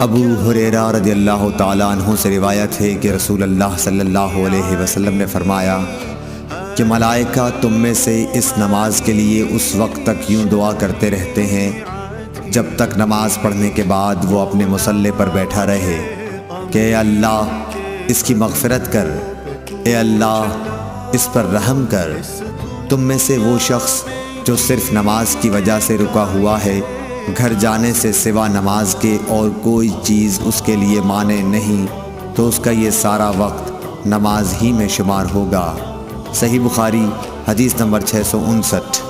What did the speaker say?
ابو ہریرہ رضی اللہ تعالیٰ عنہ سے روایت ہے کہ رسول اللہ صلی اللہ علیہ وسلم نے فرمایا کہ ملائکہ تم میں سے اس نماز کے لیے اس وقت تک یوں دعا کرتے رہتے ہیں جب تک نماز پڑھنے کے بعد وہ اپنے مصلی پر بیٹھا رہے کہ اے اللہ اس کی مغفرت کر، اے اللہ اس پر رحم کر۔ تم میں سے وہ شخص جو صرف نماز کی وجہ سے رکا ہوا ہے، گھر جانے سے سوا نماز کے اور کوئی چیز اس کے لیے مانع نہیں، تو اس کا یہ سارا وقت نماز ہی میں شمار ہوگا۔ صحیح بخاری حدیث نمبر 659۔